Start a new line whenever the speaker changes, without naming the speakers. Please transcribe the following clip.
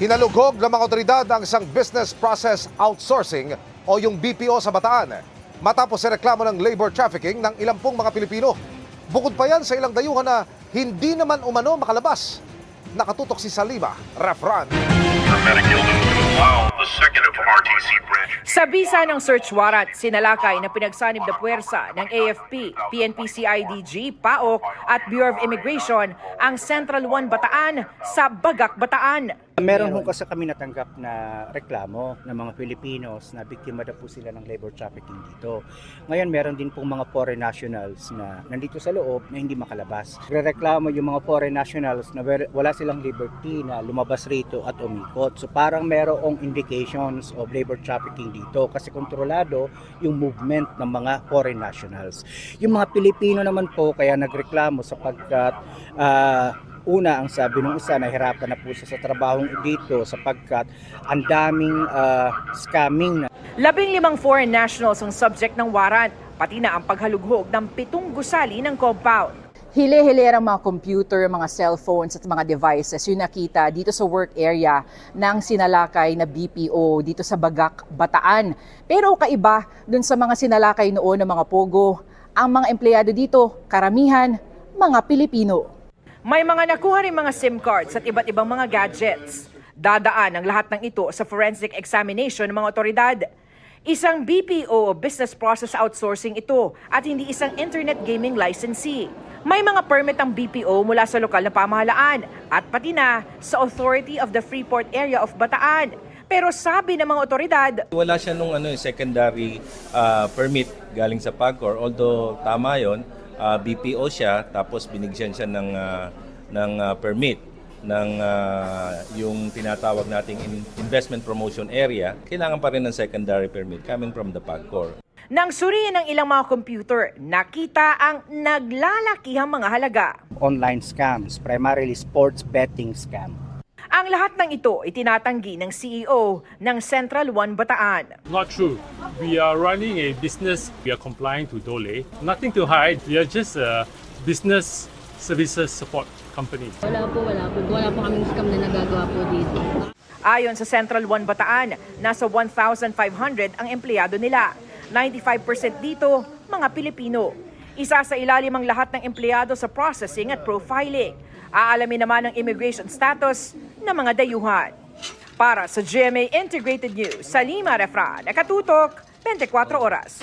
Hinalugog ng mga otoridad ang isang business process outsourcing o yung BPO sa Bataan matapos sa reklamo ng labor trafficking ng ilang pong mga Pilipino. Bukod pa yan sa ilang dayuhan na hindi naman umano makalabas. Nakatutok si Salima Refran.
Sa bisa ng search warrant, sinalakay na pinagsanib na puwersa ng AFP, PNP-CIDG, PAOK at Bureau of Immigration ang Central 1 Bataan sa Bagak, Bataan.
Meron ho kasi kami natanggap na reklamo ng mga Filipinos na biktima na po sila ng labor trafficking dito. Ngayon meron din pong mga foreign nationals na nandito sa loob na hindi makalabas. Rereklamo yung mga foreign nationals na wala silang liberty na lumabas rito at umikot. So parang merong indications of labor trafficking dito kasi kontrolado yung movement ng mga foreign nationals. Yung mga Pilipino naman po kaya nagreklamo sapagkat una, ang sabi ng isa, nahirapan na po siya sa trabahong dito sapagkat ang daming scamming.
15 foreign nationals ang subject ng warrant, pati na ang paghalughog ng 7 gusali ng compound.
Hile-hilerang mga computer, mga cellphones at mga devices yung nakita dito sa work area ng sinalakay na BPO dito sa Bagak, Bataan. Pero kaiba dun sa mga sinalakay noon ng mga pogo, ang mga empleyado dito, karamihan, mga Pilipino.
May mga nakuha rin mga SIM cards at iba't ibang mga gadgets. Dadaan ang lahat ng ito sa forensic examination ng mga otoridad. Isang BPO business process outsourcing ito at hindi isang internet gaming licensee. May mga permit ang BPO mula sa lokal na pamahalaan at pati na sa Authority of the Freeport Area of Bataan. Pero sabi ng mga otoridad,
wala siya nung secondary permit galing sa PAGCOR, although tama yon. BPO siya, tapos binigyan siya ng permit ng yung tinatawag nating investment promotion area. Kailangan pa rin ng secondary permit coming from the PAGCOR.
nang suriin ng ilang mga computer, nakita ang naglalakihang mga halaga.
Online scams, primarily sports betting scam.
Ang lahat ng ito itinatanggi ng CEO ng Central 1 Bataan.
Not true. We are running a business. We are complying to DOLE. Nothing to hide. We are just a business services support company.
Wala po kaming scam na nagagawa po dito.
Ayon sa Central 1 Bataan, nasa 1,500 ang empleyado nila. 95% dito, mga Pilipino. Isa sa ilalim ang lahat ng empleyado sa processing at profiling. Aalamin naman ang immigration status ng mga dayuhan. Para sa GMA Integrated News, Salima Refran, nakatutok 24 oras.